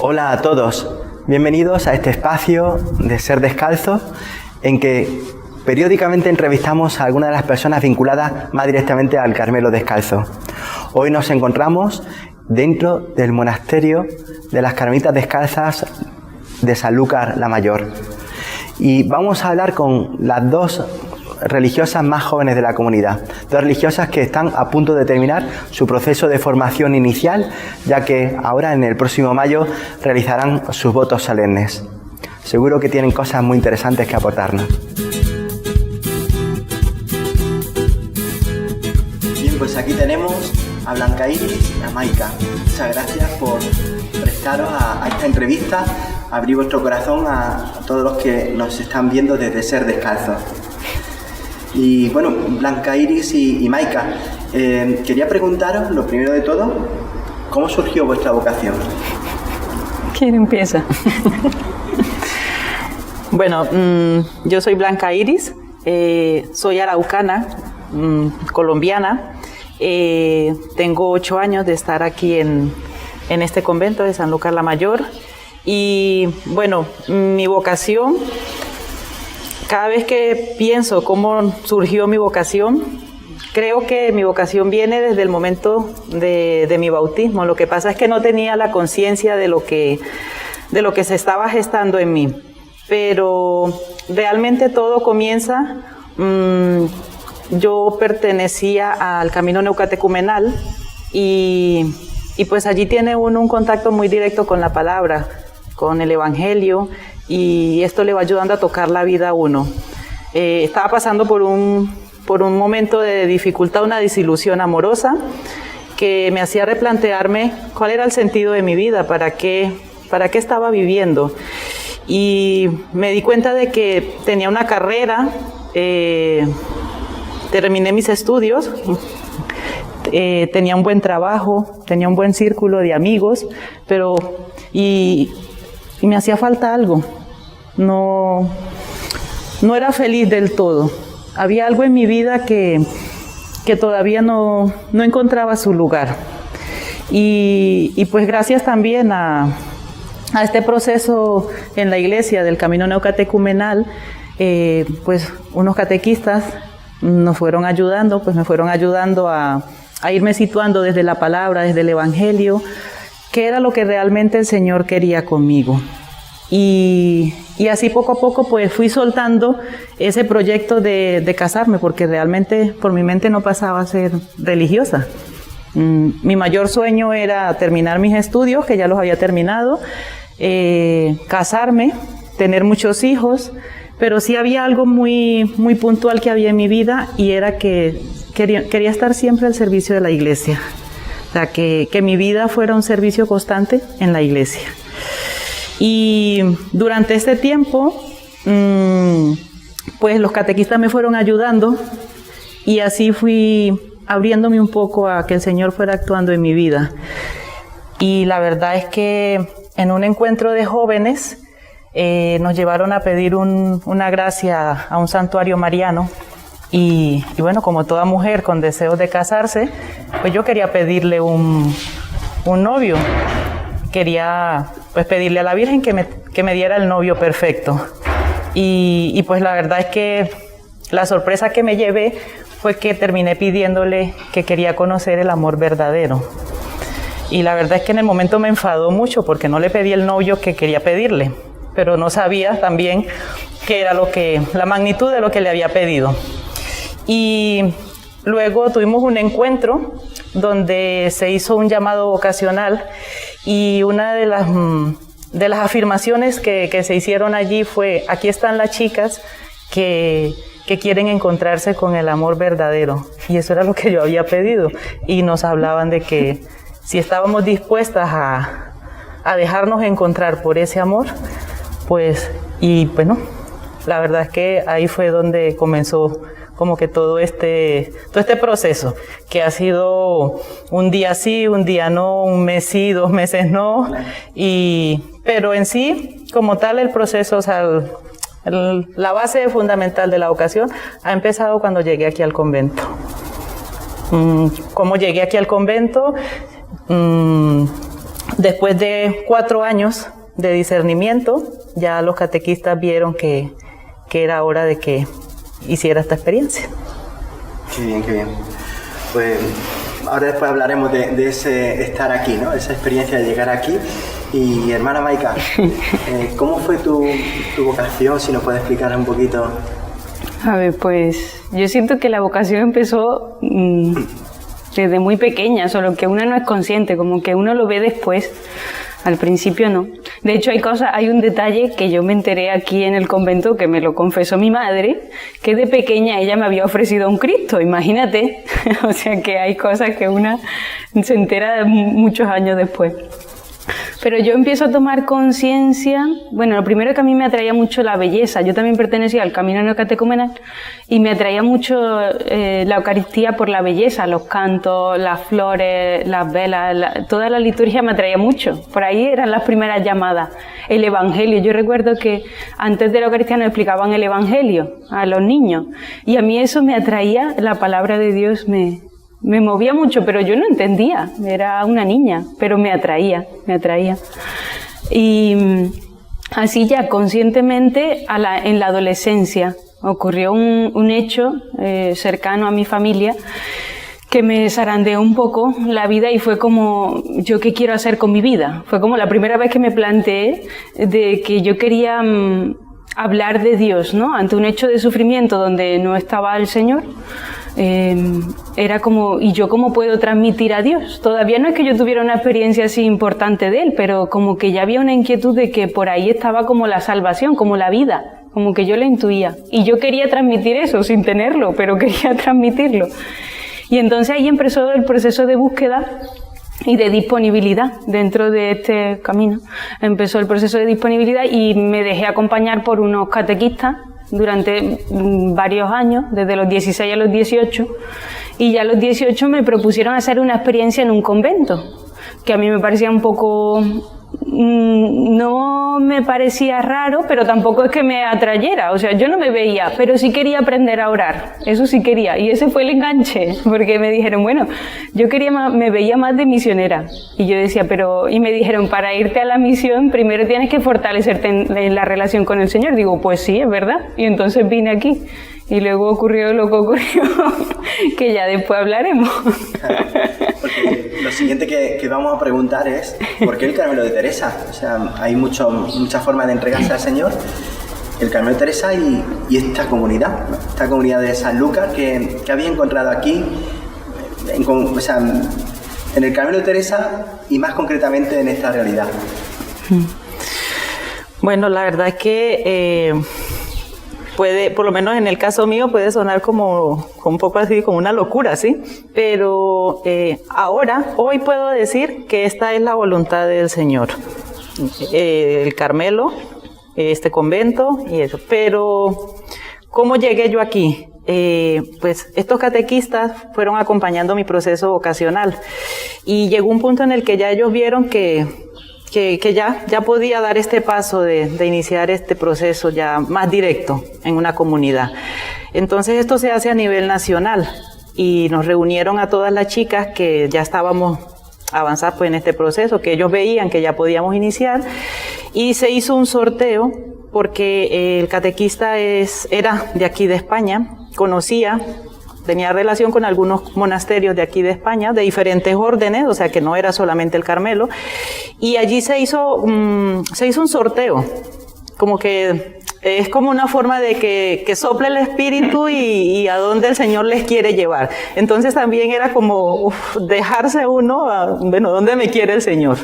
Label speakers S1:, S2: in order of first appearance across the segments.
S1: Hola a todos, bienvenidos a este espacio de Ser Descalzo en que periódicamente entrevistamos a algunas de las personas vinculadas más directamente al Carmelo Descalzo. Hoy nos encontramos dentro del monasterio de las Carmelitas Descalzas de Sanlúcar la Mayor y vamos a hablar con las dos religiosas más jóvenes de la comunidad, dos religiosas que están a punto de terminar su proceso de formación inicial, ya que ahora en el próximo mayo realizarán sus votos solemnes. Seguro que tienen cosas muy interesantes que aportarnos. Bien, pues aquí tenemos a Blanca Iris y a Maika. Muchas gracias por prestaros a esta entrevista, abrir vuestro corazón a todos los que nos están viendo desde Ser Descalzo. Y bueno, Blanca Iris y Maika, quería preguntaros, lo primero de todo, ¿cómo surgió vuestra vocación?
S2: ¿Quién empieza? Bueno, yo soy Blanca Iris, soy araucana, colombiana, tengo 8 años de estar aquí en este convento de Sanlúcar la Mayor y bueno, mi vocación... Cada vez que pienso cómo surgió mi vocación, creo que mi vocación viene desde el momento de mi bautismo. Lo que pasa es que no tenía la conciencia de lo que se estaba gestando en mí. Pero realmente todo comienza, yo pertenecía al camino neocatecumenal y pues allí tiene uno un contacto muy directo con la palabra, con el Evangelio, y esto le va ayudando a tocar la vida a uno. Estaba pasando por un momento de dificultad, una desilusión amorosa que me hacía replantearme cuál era el sentido de mi vida, para qué estaba viviendo. Y me di cuenta de que tenía una carrera, terminé mis estudios, tenía un buen trabajo, tenía un buen círculo de amigos, pero y me hacía falta algo. No era feliz del todo. Había algo en mi vida que todavía no encontraba su lugar. Y pues gracias también a este proceso en la iglesia del camino neocatecumenal, pues unos catequistas nos fueron ayudando, pues me fueron ayudando a irme situando desde la palabra, desde el Evangelio, qué era lo que realmente el Señor quería conmigo. Y así poco a poco pues fui soltando ese proyecto de casarme, porque realmente por mi mente no pasaba a ser religiosa. Mi mayor sueño era terminar mis estudios, que ya los había terminado, casarme, tener muchos hijos, pero sí había algo muy, muy puntual que había en mi vida, y era que quería estar siempre al servicio de la iglesia. O sea, que mi vida fuera un servicio constante en la iglesia. Y durante este tiempo, pues los catequistas me fueron ayudando y así fui abriéndome un poco a que el Señor fuera actuando en mi vida. Y la verdad es que en un encuentro de jóvenes nos llevaron a pedir una gracia a un santuario mariano. Y bueno, como toda mujer con deseos de casarse, pues yo quería pedirle un novio. Quería pues pedirle a la Virgen que me diera el novio perfecto. Y pues la verdad es que la sorpresa que me llevé fue que terminé pidiéndole que quería conocer el amor verdadero. Y la verdad es que en el momento me enfadó mucho porque no le pedí el novio que quería pedirle, pero no sabía también qué era la magnitud de lo que le había pedido. Y luego tuvimos un encuentro donde se hizo un llamado vocacional, y una de las afirmaciones que se hicieron allí fue: aquí están las chicas que quieren encontrarse con el amor verdadero. Y eso era lo que yo había pedido. Y nos hablaban de que si estábamos dispuestas a dejarnos encontrar por ese amor, pues, y bueno, la verdad es que ahí fue donde comenzó como que todo este proceso, que ha sido un día sí, un día no, un mes sí, 2 meses no, pero en sí, como tal, el proceso, o sea, la base fundamental de la vocación ha empezado cuando llegué aquí al convento. ¿Cómo llegué aquí al convento? después de 4 años de discernimiento, ya los catequistas vieron que era hora de que hiciera esta experiencia.
S1: Qué bien, qué bien. Pues ahora después hablaremos de ese estar aquí, ¿no? Esa experiencia de llegar aquí. Y hermana Maika, ¿cómo fue tu vocación? Si nos puedes explicar un poquito.
S3: A ver, pues yo siento que la vocación empezó desde muy pequeña, solo que uno no es consciente, como que uno lo ve después. Al principio no. De hecho hay un detalle que yo me enteré aquí en el convento, que me lo confesó mi madre, que de pequeña ella me había ofrecido a un Cristo, imagínate. O sea que hay cosas que una se entera muchos años después. Pero yo empiezo a tomar conciencia, bueno, lo primero que a mí me atraía mucho la belleza. Yo también pertenecía al camino neocatecumenal y me atraía mucho la Eucaristía por la belleza, los cantos, las flores, las velas, toda la liturgia me atraía mucho. Por ahí eran las primeras llamadas. El Evangelio, yo recuerdo que antes de la Eucaristía nos explicaban el Evangelio a los niños y a mí eso me atraía, la palabra de Dios me movía mucho, pero yo no entendía, era una niña, pero me atraía. Y así ya conscientemente en la adolescencia ocurrió un hecho cercano a mi familia que me zarandeó un poco la vida y fue como, ¿yo qué quiero hacer con mi vida? Fue como la primera vez que me planteé de que yo quería hablar de Dios, ¿no? Ante un hecho de sufrimiento donde no estaba el Señor. Era como, ¿y yo cómo puedo transmitir a Dios? Todavía no es que yo tuviera una experiencia así importante de Él, pero como que ya había una inquietud de que por ahí estaba como la salvación, como la vida, como que yo la intuía. Y yo quería transmitir eso sin tenerlo, pero quería transmitirlo. Y entonces ahí empezó el proceso de búsqueda y de disponibilidad dentro de este camino. Empezó el proceso de disponibilidad y me dejé acompañar por unos catequistas durante varios años, desde los 16 a los 18, y ya a los 18 me propusieron hacer una experiencia en un convento, que a mí me parecía un poco, no me parecía raro, pero tampoco es que me atrayera, o sea, yo no me veía, pero sí quería aprender a orar, eso sí quería, y ese fue el enganche, porque me dijeron, bueno, yo me veía más de misionera, y yo decía, y me dijeron, para irte a la misión, primero tienes que fortalecerte en la relación con el Señor, digo, pues sí, es verdad, y entonces vine aquí, y luego ocurrió lo que ocurrió, que ya después hablaremos.
S1: Porque lo siguiente que vamos a preguntar es, ¿por qué el Carmelo de Teresa? O sea, hay muchas formas de entregarse al Señor. El Carmelo de Teresa y esta comunidad, ¿no? Esta comunidad de San Lucas que había encontrado aquí, en el Carmelo de Teresa y más concretamente en esta realidad.
S2: Bueno, la verdad es que por lo menos en el caso mío, puede sonar como un poco así, como una locura, ¿sí? Pero hoy puedo decir que esta es la voluntad del Señor. El Carmelo, este convento y eso. Pero, ¿cómo llegué yo aquí? Pues estos catequistas fueron acompañando mi proceso vocacional y llegó un punto en el que ya ellos vieron que ya podía dar este paso de iniciar este proceso ya más directo en una comunidad. Entonces esto se hace a nivel nacional y nos reunieron a todas las chicas que ya estábamos avanzadas pues en este proceso, que ellos veían que ya podíamos iniciar, y se hizo un sorteo porque el catequista era de aquí de España, tenía relación con algunos monasterios de aquí de España, de diferentes órdenes, o sea que no era solamente el Carmelo, y allí se hizo un sorteo, como que es como una forma de que sople el espíritu y a dónde el Señor les quiere llevar. Entonces también era como dejarse uno, ¿dónde me quiere el Señor?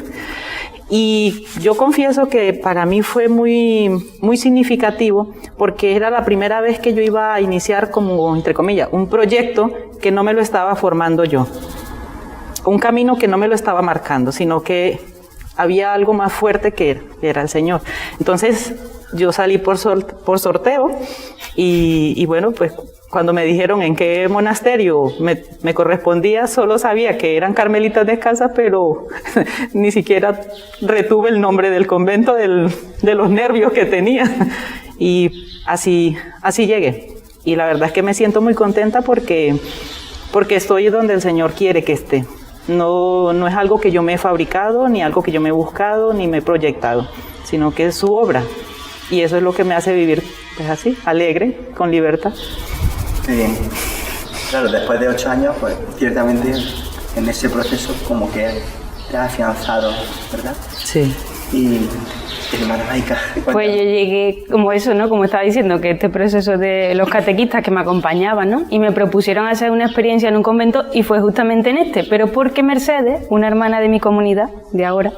S2: Y yo confieso que para mí fue muy, muy significativo porque era la primera vez que yo iba a iniciar como, entre comillas, un proyecto que no me lo estaba formando yo. Un camino que no me lo estaba marcando, sino que había algo más fuerte que era el Señor. Entonces yo salí por sorteo y bueno, pues cuando me dijeron en qué monasterio me correspondía, solo sabía que eran carmelitas descalzas, pero ni siquiera retuve el nombre del convento de los nervios que tenía. Y así llegué. Y la verdad es que me siento muy contenta porque estoy donde el Señor quiere que esté. No es algo que yo me he fabricado, ni algo que yo me he buscado, ni me he proyectado, sino que es su obra. Y eso es lo que me hace vivir, pues así, alegre, con libertad.
S1: Qué bien. Claro, después de 8 años, pues ciertamente en ese proceso como que te has afianzado, ¿verdad?
S2: Sí.
S1: Y hermana Maika,
S3: pues yo llegué como eso, ¿no? Como estaba diciendo, que este proceso de los catequistas que me acompañaban, ¿no? Y me propusieron hacer una experiencia en un convento y fue justamente en este, pero porque Mercedes, una hermana de mi comunidad de ahora,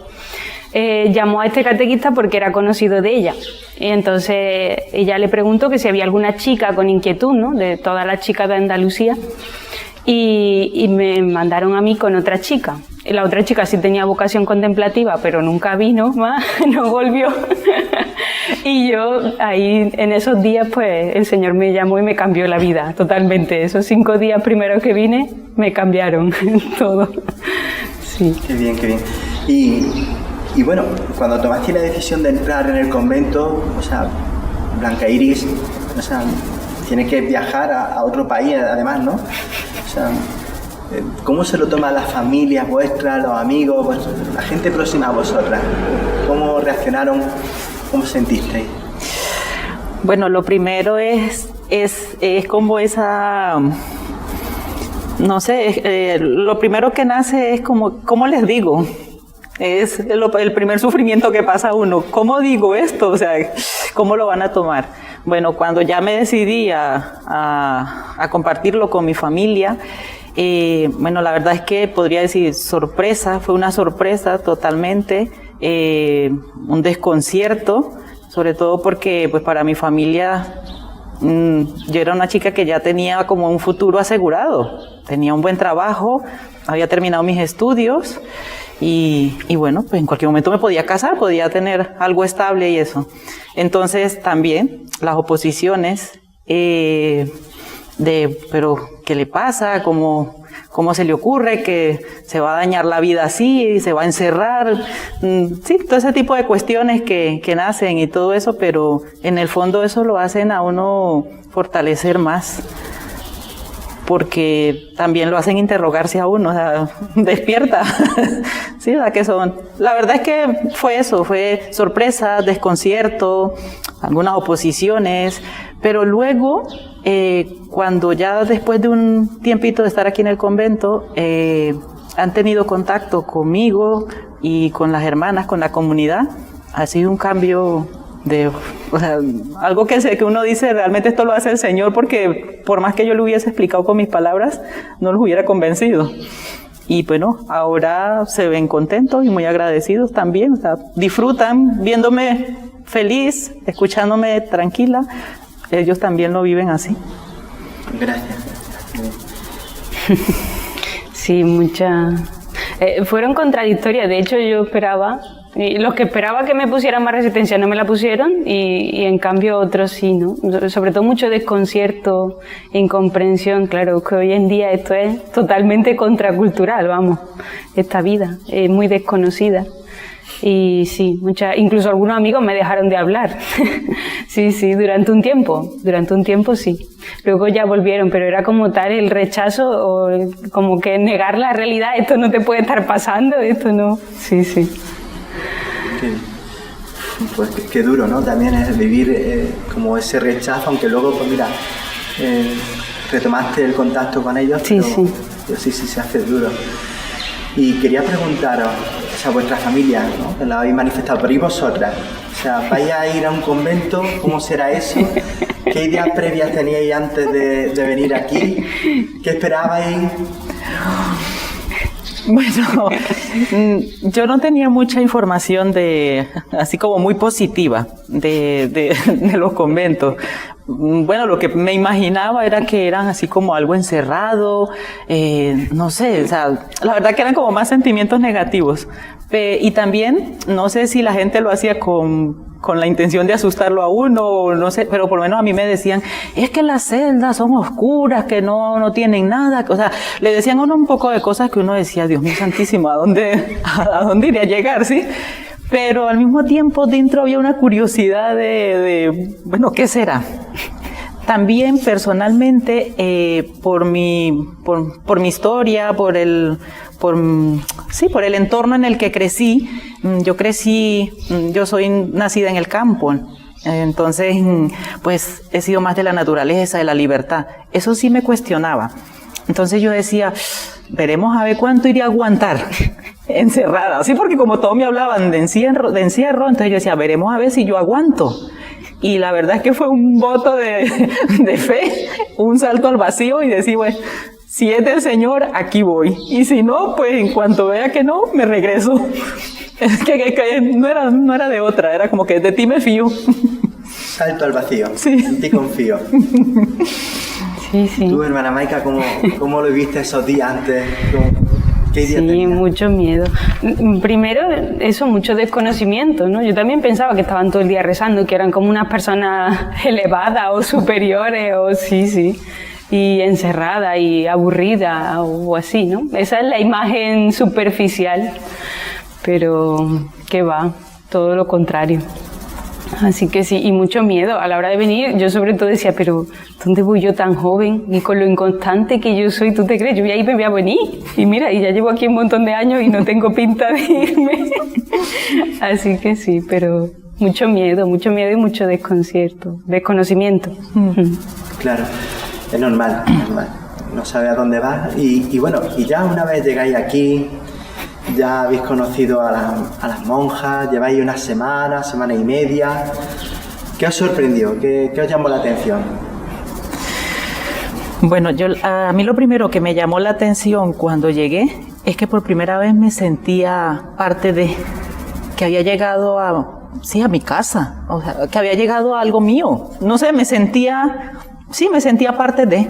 S3: llamó a este catequista porque era conocido de ella. Y entonces ella le preguntó que si había alguna chica con inquietud, ¿no? De todas las chicas de Andalucía. Y me mandaron a mí con otra chica. La otra chica sí tenía vocación contemplativa, pero nunca vino más, no volvió. Y yo ahí, en esos días, pues el Señor me llamó y me cambió la vida totalmente. Esos 5 días primeros que vine, me cambiaron todo. Sí.
S1: Qué bien, qué bien. Y bueno, cuando tomaste la decisión de entrar en el convento, o sea, Blanca Iris, o sea, tienes que viajar a otro país además, ¿no? O sea, ¿cómo se lo toma la familia vuestra, los amigos, la gente próxima a vosotras? ¿Cómo reaccionaron? ¿Cómo sentisteis?
S2: Bueno, lo primero es como esa... No sé, lo primero que nace es como, ¿cómo les digo? Es el primer sufrimiento que pasa uno. ¿Cómo digo esto? O sea, ¿cómo lo van a tomar? Bueno, cuando ya me decidí a compartirlo con mi familia, bueno, la verdad es que podría decir sorpresa, fue una sorpresa totalmente, un desconcierto, sobre todo porque pues para mi familia yo era una chica que ya tenía como un futuro asegurado, tenía un buen trabajo, había terminado mis estudios y bueno, pues en cualquier momento me podía casar, podía tener algo estable y eso. Entonces también las oposiciones pero ¿qué le pasa? ¿Cómo se le ocurre que se va a dañar la vida así? ¿Se va a encerrar? Sí, todo ese tipo de cuestiones que nacen y todo eso, pero en el fondo eso lo hacen a uno fortalecer más, porque también lo hacen interrogarse a uno, o sea, despierta. Sí, ¿verdad que son? La verdad es que fue eso, fue sorpresa, desconcierto, algunas oposiciones, pero luego, cuando ya después de un tiempito de estar aquí en el convento, han tenido contacto conmigo y con las hermanas, con la comunidad, ha sido un cambio o sea, algo que uno dice, realmente esto lo hace el Señor, porque por más que yo lo hubiese explicado con mis palabras, no los hubiera convencido. Y bueno, ahora se ven contentos y muy agradecidos también, o sea, disfrutan viéndome feliz, escuchándome tranquila, ellos también lo viven así.
S1: Gracias.
S3: Sí, fueron contradictorias, de hecho yo esperaba... Y los que esperaba que me pusieran más resistencia no me la pusieron y en cambio otros sí, ¿no? Sobre todo mucho desconcierto, incomprensión. Claro, que hoy en día esto es totalmente contracultural, vamos, esta vida es muy desconocida. Y sí, incluso algunos amigos me dejaron de hablar. Sí, durante un tiempo sí. Luego ya volvieron, pero era como tal el rechazo o como que negar la realidad, esto no te puede estar pasando, esto no. Sí.
S1: Pues qué duro, ¿no? También es vivir como ese rechazo, aunque luego, pues mira, retomaste el contacto con ellos, pero sí se hace duro. Y quería preguntaros, o sea, vuestra familia, ¿no? Que la habéis manifestado, pero ¿y vosotras? O sea, ¿vais a ir a un convento? ¿Cómo será eso? ¿Qué ideas previas teníais antes de venir aquí? ¿Qué esperabais?
S2: Bueno, yo no tenía mucha información así como muy positiva de los conventos. Bueno, lo que me imaginaba era que eran así como algo encerrado, no sé, o sea, la verdad que eran como más sentimientos negativos. Y también, no sé si la gente lo hacía con la intención de asustarlo a uno, no sé, pero por lo menos a mí me decían, es que las celdas son oscuras, que no tienen nada, o sea, le decían a uno un poco de cosas que uno decía, Dios mío santísimo, ¿a dónde iría a llegar, sí? Pero al mismo tiempo dentro había una curiosidad bueno, ¿qué será? También personalmente, por mi historia, por el entorno en el que crecí. Yo soy nacida en el campo, entonces pues he sido más de la naturaleza, de la libertad. Eso sí me cuestionaba. Entonces yo decía, veremos a ver cuánto iría a aguantar encerrada. Sí, porque como todos me hablaban de encierro, entonces yo decía, veremos a ver si yo aguanto. Y la verdad es que fue un voto de fe, un salto al vacío y decir, bueno, si es del Señor, aquí voy. Y si no, pues en cuanto vea que no, me regreso. Es que no era de otra, era como que de ti me fío.
S1: Salto al vacío,
S2: sí.
S1: En ti confío.
S3: Sí, sí.
S1: Tú, hermana Maika, ¿cómo lo viviste esos días antes? ¿Qué idea
S3: Sí,
S1: tenías?
S3: mucho miedo. Primero, eso, mucho desconocimiento, ¿no? Yo también pensaba que estaban todo el día rezando, que eran como unas personas elevadas o superiores, o sí, y encerrada y aburrida o así, ¿no? Esa es la imagen superficial, pero que va, todo lo contrario. Así que sí, y mucho miedo. A la hora de venir, yo sobre todo decía, pero ¿dónde voy yo tan joven? Y con lo inconstante que yo soy, ¿tú te crees? Yo ahí me voy a venir. Y mira, y ya llevo aquí un montón de años y no tengo pinta de irme. Así que sí, pero mucho miedo y mucho desconocimiento.
S1: Claro, es normal. No sabe a dónde va. Y bueno, y ya una vez llegáis aquí, ya habéis conocido a las monjas, lleváis una semana y media. ¿Qué os sorprendió? ¿Qué os llamó la atención?
S2: Bueno, a mí lo primero que me llamó la atención cuando llegué es que por primera vez me sentía parte de, que había llegado a mi casa, o sea, que había llegado a algo mío. No sé, me sentía parte de.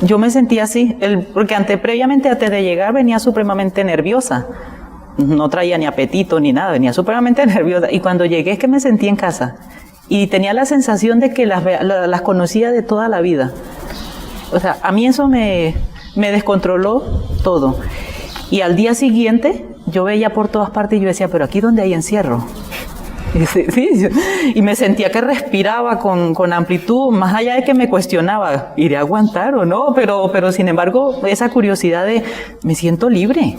S2: Yo me sentía así, porque previamente antes de llegar venía supremamente nerviosa. No traía ni apetito ni nada, venía supremamente nerviosa. Y cuando llegué es que me sentí en casa. Y tenía la sensación de que las conocía de toda la vida. O sea, a mí eso me descontroló todo. Y al día siguiente yo veía por todas partes y yo decía, pero aquí ¿dónde hay encierro? Y me sentía que respiraba con amplitud, más allá de que me cuestionaba, ¿iré a aguantar o no? Pero sin embargo, esa curiosidad de, me siento libre,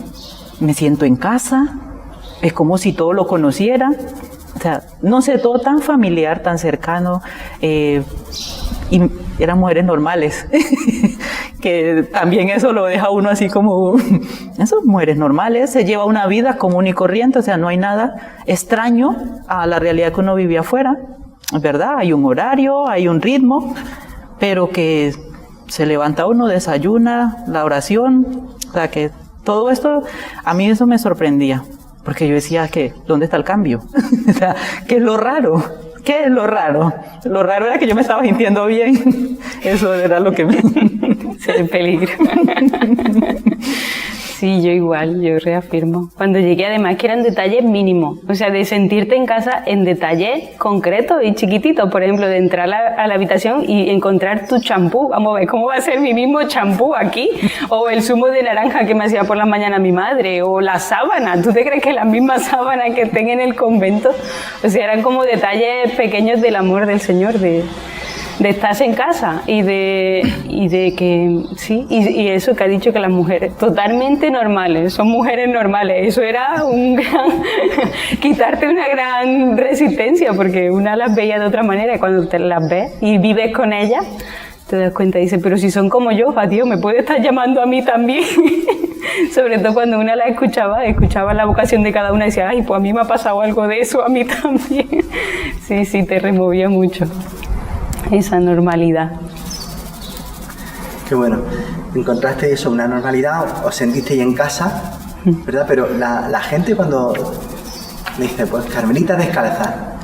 S2: me siento en casa, es como si todo lo conociera, o sea, no sé, todo tan familiar, tan cercano, y eran mujeres normales, que también eso lo deja uno así como, esas mujeres normales, se lleva una vida común y corriente, o sea, no hay nada extraño a la realidad que uno vivía afuera, ¿verdad? Hay un horario, hay un ritmo, pero que se levanta uno, desayuna, la oración, o sea, que todo esto, a mí eso me sorprendía, porque yo decía que, ¿dónde está el cambio? O sea, ¿qué es lo raro? ¿Qué es lo raro? Lo raro era que yo me estaba sintiendo bien. Eso era lo que me...
S3: Se ve peligro. Sí, yo igual, yo reafirmo. Cuando llegué, además, que eran detalles mínimos. O sea, de sentirte en casa en detalles concretos y chiquititos. Por ejemplo, de entrar a la habitación y encontrar tu champú. Vamos a ver, ¿cómo va a ser mi mismo champú aquí? O el zumo de naranja que me hacía por las mañanas mi madre. O la sábana. ¿Tú te crees que la misma sábana que estén en el convento? O sea, eran como detalles pequeños del amor del Señor, de estarse en casa y de que sí, y eso que ha dicho, que las mujeres totalmente normales, son mujeres normales, eso era un gran quitarte una gran resistencia, porque una las veía de otra manera y cuando te las ves y vives con ellas te das cuenta y dices, pero si son como yo, Dios, me puede estar llamando a mí también. Sobre todo cuando una la escuchaba la vocación de cada una y decía, ay, pues a mí me ha pasado algo de eso, a mí también. Sí, te removía mucho esa normalidad.
S1: Qué bueno. Encontraste eso, una normalidad, os sentisteis en casa, ¿verdad? Pero la gente cuando le dice, pues Carmelita descalza,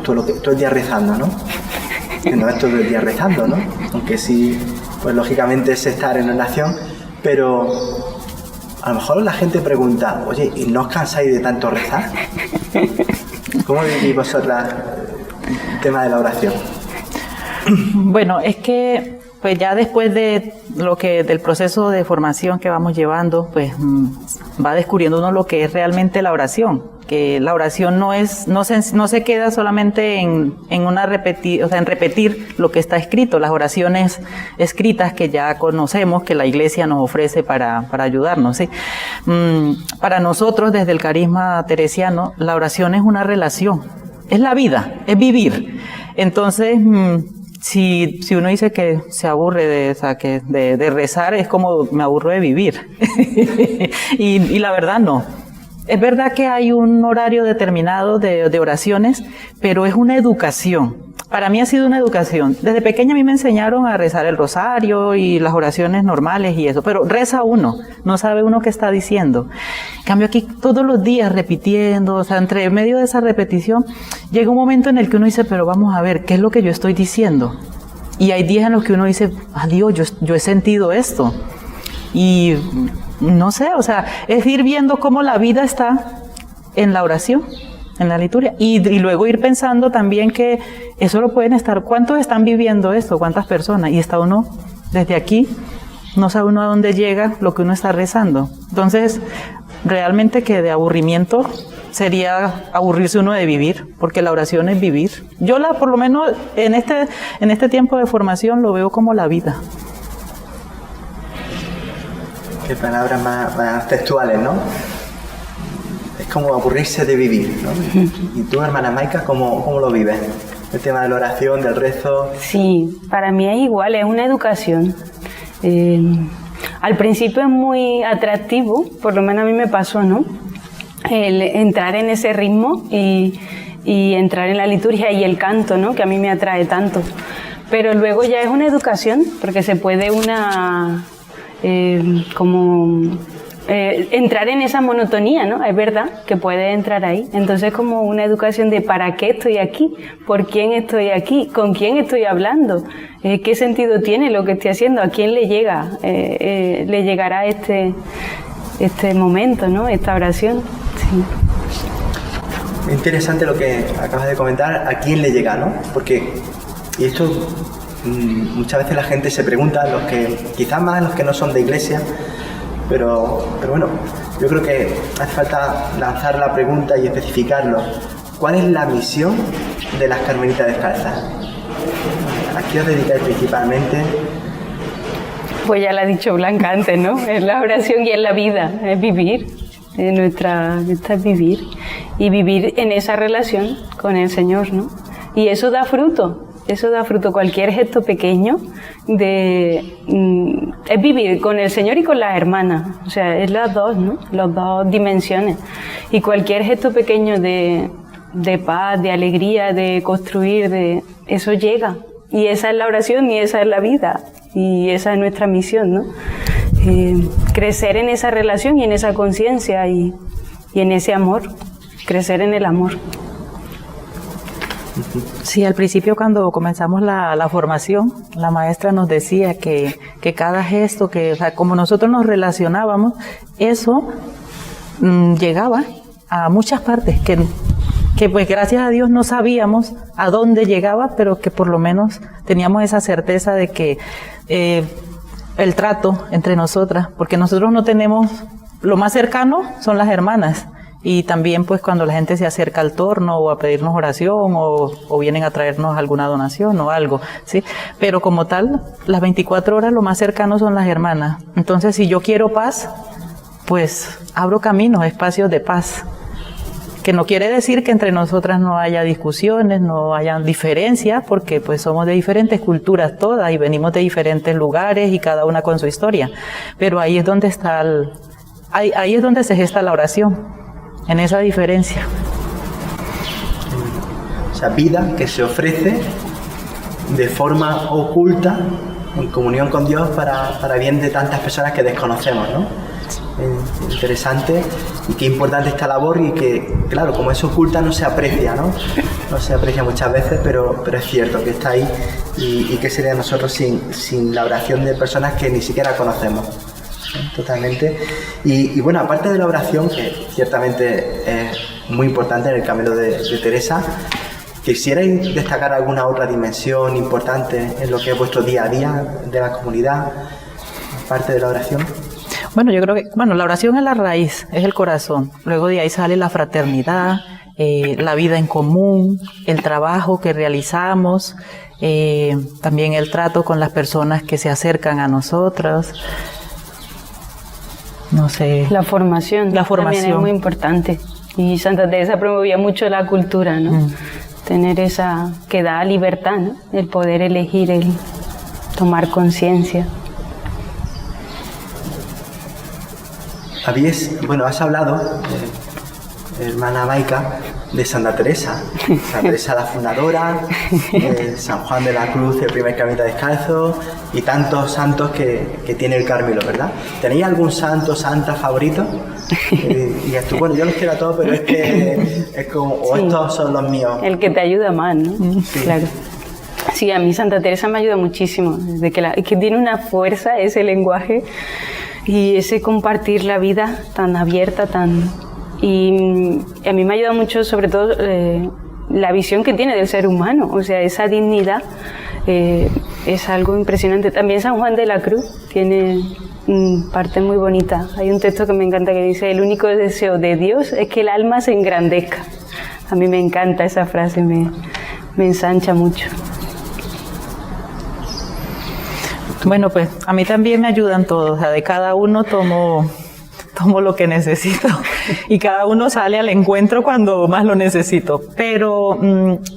S1: todo el día rezando, ¿no? Que no es todo el día rezando, ¿no? Aunque sí, pues lógicamente es estar en oración, pero a lo mejor la gente pregunta, oye, ¿y no os cansáis de tanto rezar? ¿Cómo vivís vosotras el tema de la oración?
S2: Bueno, es que pues ya después de lo que del proceso de formación que vamos llevando, pues va descubriendo uno lo que es realmente la oración, que la oración no se queda solamente en repetir lo que está escrito, las oraciones escritas que ya conocemos, que la Iglesia nos ofrece para ayudarnos, ¿sí? Para nosotros, desde el carisma teresiano, la oración es una relación, es la vida, es vivir. Entonces, si uno dice que se aburre de rezar, es como me aburro de vivir. y la verdad no. Es verdad que hay un horario determinado de oraciones, pero es una educación. Para mí ha sido una educación. Desde pequeña a mí me enseñaron a rezar el rosario y las oraciones normales y eso, pero reza uno, no sabe uno qué está diciendo. En cambio aquí todos los días repitiendo, o sea, entre medio de esa repetición, llega un momento en el que uno dice, pero vamos a ver, ¿qué es lo que yo estoy diciendo? Y hay días en los que uno dice, Dios, yo he sentido esto. Y no sé, o sea, es ir viendo cómo la vida está en la oración, en la liturgia, y luego ir pensando también que eso lo pueden estar, ¿cuántos están viviendo esto? ¿Cuántas personas? Y está uno desde aquí, no sabe uno a dónde llega lo que uno está rezando. Entonces, realmente que de aburrimiento sería aburrirse uno de vivir, porque la oración es vivir. Yo por lo menos en este tiempo de formación lo veo como la vida.
S1: Qué palabras más textuales, ¿no? Es como aburrirse de vivir, ¿no? ¿Y tú, hermana Maica, cómo lo vives? El tema de la oración, del rezo.
S3: Sí, para mí es igual, es una educación. Al principio es muy atractivo, por lo menos a mí me pasó, ¿no? El entrar en ese ritmo y entrar en la liturgia y el canto, ¿no? Que a mí me atrae tanto. Pero luego ya es una educación, porque se puede entrar en esa monotonía, ¿no? Es verdad que puede entrar ahí. Entonces como una educación de ¿para qué estoy aquí? ¿Por quién estoy aquí? ¿Con quién estoy hablando? ¿Qué sentido tiene lo que estoy haciendo? ¿A quién le llega? ¿Le llegará este momento, ¿no? Esta oración? Sí.
S1: Interesante lo que acabas de comentar, ¿a quién le llega, no? Porque, y esto muchas veces la gente se pregunta, quizás más los que no son de iglesia, pero bueno, yo creo que hace falta lanzar la pregunta y especificarlo. ¿Cuál es la misión de las Carmelitas Descalzas? ¿A qué os dedicáis principalmente?
S3: Pues ya lo ha dicho Blanca antes, ¿no? Es la oración y es la vida, es vivir. Nuestra es vivir. Y vivir en esa relación con el Señor, ¿no? Y eso da fruto. Eso da fruto, cualquier gesto pequeño es vivir con el Señor y con las hermanas, o sea, es las dos, ¿no? Las dos dimensiones. Y cualquier gesto pequeño de paz, de alegría, de construir, eso llega. Y esa es la oración y esa es la vida. Y esa es nuestra misión, ¿no? Crecer en esa relación y en esa conciencia y en ese amor, crecer en el amor.
S2: Sí, al principio cuando comenzamos la formación, la maestra nos decía que cada gesto, o sea, como nosotros nos relacionábamos, eso llegaba a muchas partes, que pues gracias a Dios no sabíamos a dónde llegaba, pero que por lo menos teníamos esa certeza de que el trato entre nosotras, porque nosotros no tenemos, lo más cercano son las hermanas. Y también pues cuando la gente se acerca al torno o a pedirnos oración o vienen a traernos alguna donación o algo, ¿sí? Pero como tal, las 24 horas lo más cercano son las hermanas. Entonces si yo quiero paz, pues abro caminos, espacios de paz. Que no quiere decir que entre nosotras no haya discusiones, no haya diferencias, porque pues somos de diferentes culturas todas y venimos de diferentes lugares y cada una con su historia. Pero ahí es donde está ahí es donde se gesta la oración. En esa diferencia.
S1: O sea, vida que se ofrece de forma oculta, en comunión con Dios, para bien de tantas personas que desconocemos, ¿no? Interesante, y qué importante esta labor, y que, claro, como es oculta no se aprecia, ¿no? No se aprecia muchas veces, pero es cierto que está ahí, y qué sería de nosotros sin la oración de personas que ni siquiera conocemos. Totalmente. Y bueno, aparte de la oración, que ciertamente es muy importante en el camino de Teresa, ¿quisierais destacar alguna otra dimensión importante en lo que es vuestro día a día de la comunidad? parte de la oración?
S2: Bueno, yo creo que, la oración es la raíz, es el corazón. Luego de ahí sale la fraternidad, la vida en común, el trabajo que realizamos, también el trato con las personas que se acercan a nosotros. No sé.
S3: La formación. También es muy importante. Y Santa Teresa promovía mucho la cultura, ¿no? Tener esa que da libertad, ¿no? El poder elegir, el tomar conciencia.
S1: Has hablado, hermana Maica, de Santa Teresa. Santa Teresa la fundadora, San Juan de la Cruz, el primer caminito descalzo, y tantos santos que tiene el Carmelo, ¿verdad? ¿Tenéis algún santo, santa favorito? Y tú, bueno, yo los quiero a todos, pero es que es como, o estos son los míos.
S3: El que te ayuda más, ¿no? Sí. Claro. Sí, a mí Santa Teresa me ayuda muchísimo, desde que tiene una fuerza ese lenguaje y ese compartir la vida tan abierta, y a mí me ayuda mucho, sobre todo, la visión que tiene del ser humano, o sea, esa dignidad es algo impresionante. También San Juan de la Cruz tiene parte muy bonita. Hay un texto que me encanta que dice: el único deseo de Dios es que el alma se engrandezca. A mí me encanta esa frase, me ensancha mucho.
S2: Bueno, pues a mí también me ayudan todos, o sea, de cada uno tomo lo que necesito y cada uno sale al encuentro cuando más lo necesito. Pero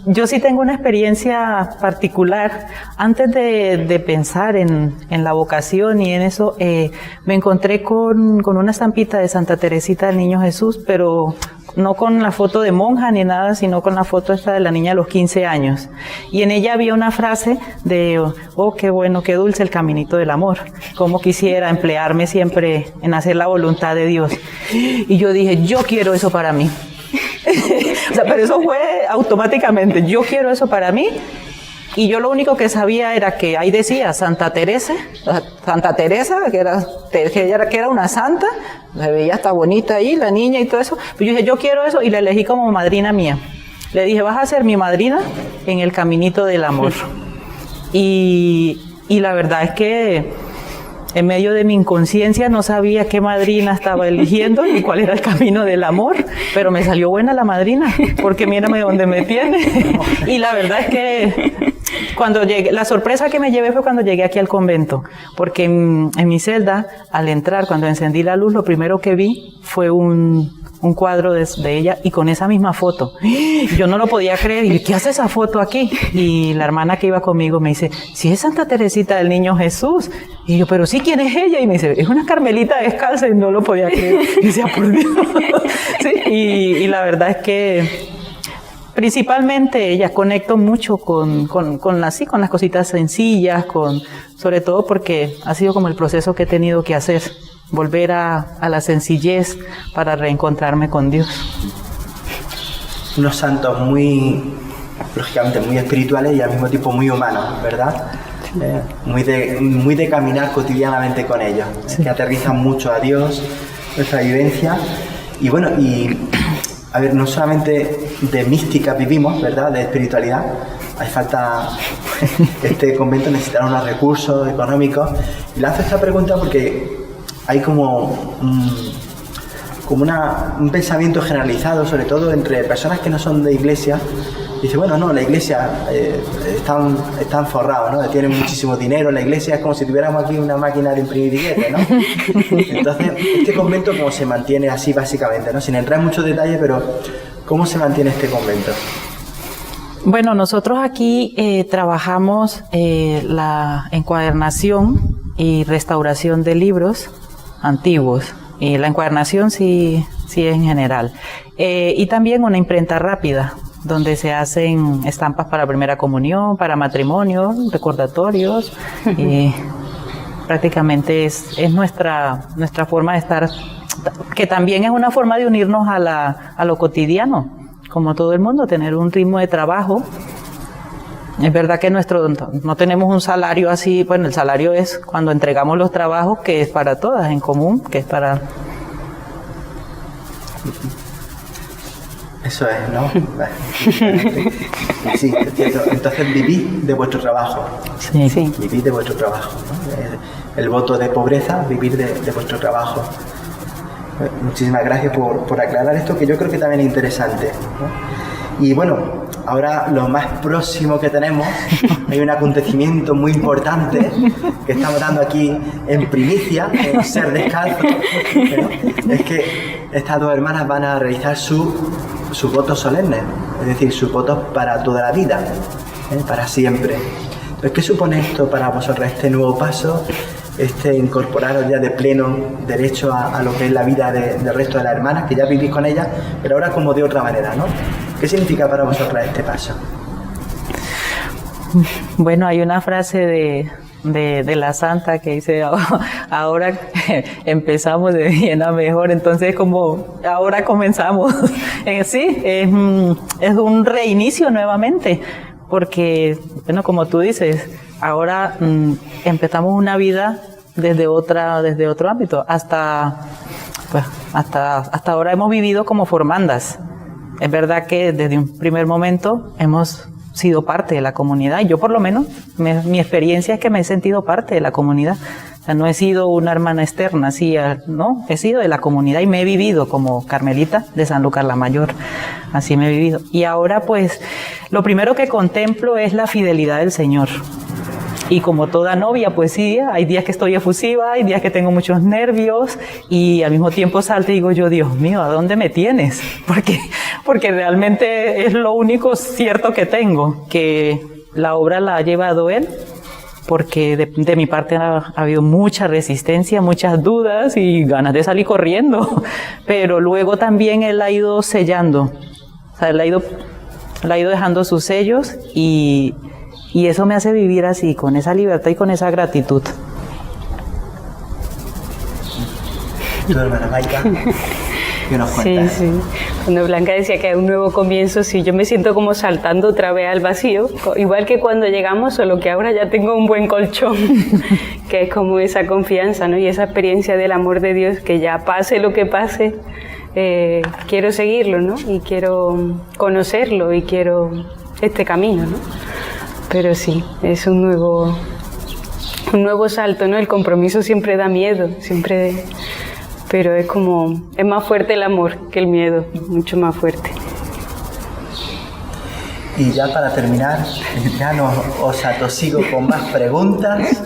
S2: yo sí tengo una experiencia particular. Antes de pensar en la vocación y en eso, me encontré con una estampita de Santa Teresita del Niño Jesús, pero no con la foto de monja ni nada, sino con la foto esta de la niña a los 15 años. Y en ella había una frase de: oh, qué bueno, qué dulce el caminito del amor. Cómo quisiera emplearme siempre en hacer la voluntad de Dios. Y yo dije: yo quiero eso para mí. O sea, pero eso fue automáticamente: yo quiero eso para mí. Y yo lo único que sabía era que ahí decía Santa Teresa, que era una santa, se veía hasta bonita ahí, la niña y todo eso. Pues yo dije: yo quiero eso, y la elegí como madrina mía. Le dije: vas a ser mi madrina en el caminito del amor. Y la verdad es que en medio de mi inconsciencia no sabía qué madrina estaba eligiendo ni cuál era el camino del amor, pero me salió buena la madrina, porque mírame dónde me tiene. Y la verdad es que cuando llegué, la sorpresa que me llevé fue cuando llegué aquí al convento, porque en mi celda, al entrar, cuando encendí la luz, lo primero que vi fue un cuadro de ella, y con esa misma foto. Yo no lo podía creer, y ¿qué hace esa foto aquí? Y la hermana que iba conmigo me dice: sí, es Santa Teresita del Niño Jesús. Y yo: pero sí, ¿quién es ella? Y me dice: es una carmelita descalza, y no lo podía creer. Y decía: por Dios. Sí, y la verdad es que principalmente ella conecto mucho con las cositas sencillas, sobre todo porque ha sido como el proceso que he tenido que hacer, volver a la sencillez para reencontrarme con Dios.
S1: Unos santos lógicamente muy espirituales y al mismo tiempo muy humanos, ¿verdad? Muy de caminar cotidianamente con ellos, sí. Que aterrizan mucho a Dios, nuestra vivencia. Y bueno, a ver, no solamente de mística vivimos, ¿verdad?, de espiritualidad. Hay falta, este convento necesitará unos recursos económicos. Y le hago esta pregunta porque hay como un pensamiento generalizado, sobre todo entre personas que no son de iglesia. Dice: bueno, no, la iglesia están forrados, ¿no? Tienen muchísimo dinero. La iglesia es como si tuviéramos aquí una máquina de imprimir billetes, ¿no? Entonces, este convento, ¿cómo se mantiene así básicamente, ¿no? Sin entrar en muchos detalles, pero ¿cómo se mantiene este convento?
S2: Bueno, nosotros aquí trabajamos la encuadernación y restauración de libros antiguos. Y la encuadernación sí es en general. Y también una imprenta rápida, donde se hacen estampas para primera comunión, para matrimonio, recordatorios. Y prácticamente es nuestra forma de estar, que también es una forma de unirnos a lo cotidiano, como todo el mundo, tener un ritmo de trabajo. Es verdad que no tenemos un salario así. Bueno, el salario es cuando entregamos los trabajos, que es para todas en común, que es para...
S1: Eso es, ¿no? Sí, es cierto. Entonces vivid de vuestro trabajo.
S2: Sí, sí.
S1: Vivid de vuestro trabajo, ¿no? El voto de pobreza, vivir de vuestro trabajo. Muchísimas gracias por aclarar esto, que yo creo que también es interesante, ¿no? Y bueno, ahora lo más próximo que tenemos, hay un acontecimiento muy importante que estamos dando aquí en primicia, en Ser Descalzo, ¿no? Es que estas dos hermanas van a realizar sus votos solemnes, es decir, sus votos para toda la vida, para siempre. Entonces, ¿qué supone esto para vosotros, este nuevo paso, incorporaros ya de pleno derecho a lo que es la vida del resto de las hermanas, que ya vivís con ellas, pero ahora como de otra manera, ¿no? ¿Qué significa para vosotras este paso?
S2: Bueno, hay una frase de la santa que dice, ahora empezamos de bien a mejor, entonces como ahora comenzamos. Sí, es un reinicio nuevamente, porque, bueno, como tú dices, ahora empezamos una vida desde otro ámbito. Hasta ahora hemos vivido como formandas. Es verdad que desde un primer momento hemos sido parte de la comunidad. Yo por lo menos, mi experiencia es que me he sentido parte de la comunidad. O sea, no he sido una hermana externa, no, he sido de la comunidad y me he vivido como carmelita de Sanlúcar la Mayor. Así me he vivido. Y ahora pues lo primero que contemplo es la fidelidad del Señor. Y como toda novia, pues sí, hay días que estoy efusiva, hay días que tengo muchos nervios y al mismo tiempo salto y digo yo, Dios mío, ¿a dónde me tienes? Porque realmente es lo único cierto que tengo, que la obra la ha llevado Él, porque de mi parte ha habido mucha resistencia, muchas dudas y ganas de salir corriendo, pero luego también Él ha ido sellando, o sea, Él ha ido dejando sus sellos y eso me hace vivir así, con esa libertad y con esa gratitud.
S1: ¿Tu hermana Maika? ¿Qué nos cuentas?
S3: Sí. Cuando Blanca decía que hay un nuevo comienzo, sí, yo me siento como saltando otra vez al vacío, igual que cuando llegamos, solo que ahora ya tengo un buen colchón, que es como esa confianza, ¿no? Y esa experiencia del amor de Dios, que ya pase lo que pase, quiero seguirlo, ¿no? Y quiero conocerlo y quiero este camino, ¿no? Pero sí, es un nuevo salto, ¿no? El compromiso siempre da miedo, pero es más fuerte el amor que el miedo, mucho más fuerte.
S1: Y ya para terminar, ya no os atosigo con más preguntas,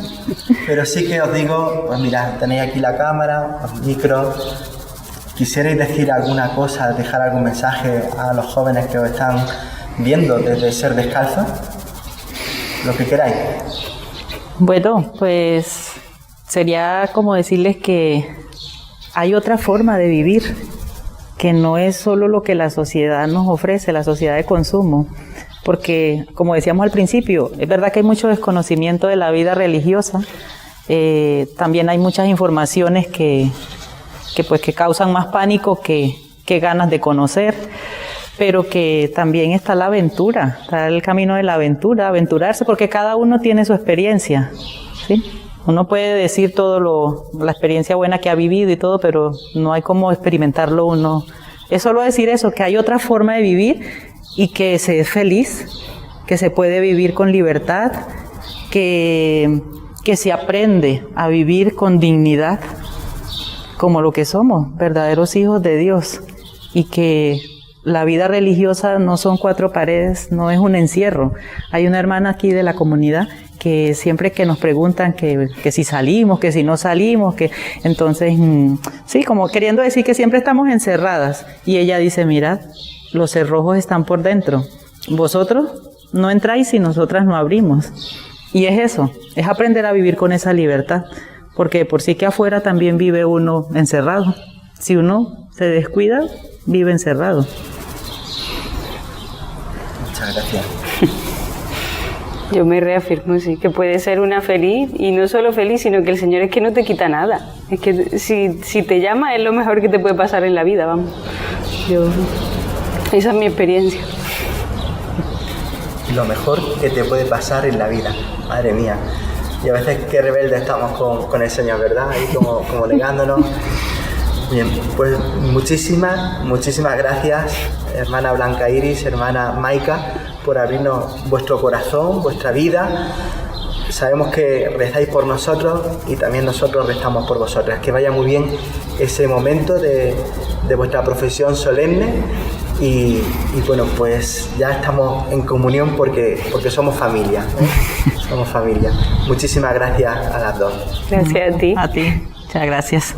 S1: pero sí que os digo, pues mirad, tenéis aquí la cámara, los micros. ¿Quisierais decir alguna cosa, dejar algún mensaje a los jóvenes que os están viendo desde Ser Descalzo? Lo que queráis.
S2: Bueno, pues sería como decirles que hay otra forma de vivir, que no es solo lo que la sociedad nos ofrece, la sociedad de consumo, porque como decíamos al principio, es verdad que hay mucho desconocimiento de la vida religiosa, también hay muchas informaciones que causan más pánico que ganas de conocer, pero que también está la aventura, está el camino de la aventura, aventurarse, porque cada uno tiene su experiencia, ¿sí? Uno puede decir la experiencia buena que ha vivido y todo, pero no hay como experimentarlo uno. Es solo decir eso, que hay otra forma de vivir y que se es feliz, que se puede vivir con libertad, que se aprende a vivir con dignidad, como lo que somos, verdaderos hijos de Dios, y que la vida religiosa no son cuatro paredes, no es un encierro. Hay una hermana aquí de la comunidad que siempre que nos preguntan que si salimos, que si no salimos, entonces, sí, como queriendo decir que siempre estamos encerradas. Y ella dice, mirad, los cerrojos están por dentro. Vosotros no entráis y nosotras no abrimos. Y es eso, es aprender a vivir con esa libertad. Porque por sí que afuera también vive uno encerrado. Si uno se descuida, vive encerrado.
S1: Muchas gracias.
S3: Yo me reafirmo, sí, que puede ser una feliz, y no solo feliz, sino que el Señor es que no te quita nada. Es que si te llama es lo mejor que te puede pasar en la vida, vamos. Esa es mi experiencia.
S1: Lo mejor que te puede pasar en la vida, madre mía. Y a veces qué rebeldes estamos con el Señor, ¿verdad? Ahí como negándonos. Bien, pues muchísimas gracias, hermana Blanca Iris, hermana Maika, por abrirnos vuestro corazón, vuestra vida. Sabemos que rezáis por nosotros y también nosotros rezamos por vosotras. Que vaya muy bien ese momento de vuestra profesión solemne y bueno, pues ya estamos en comunión porque somos familia, ¿eh? Somos familia. Muchísimas gracias a las dos.
S3: Gracias a ti.
S2: A ti. Muchas gracias.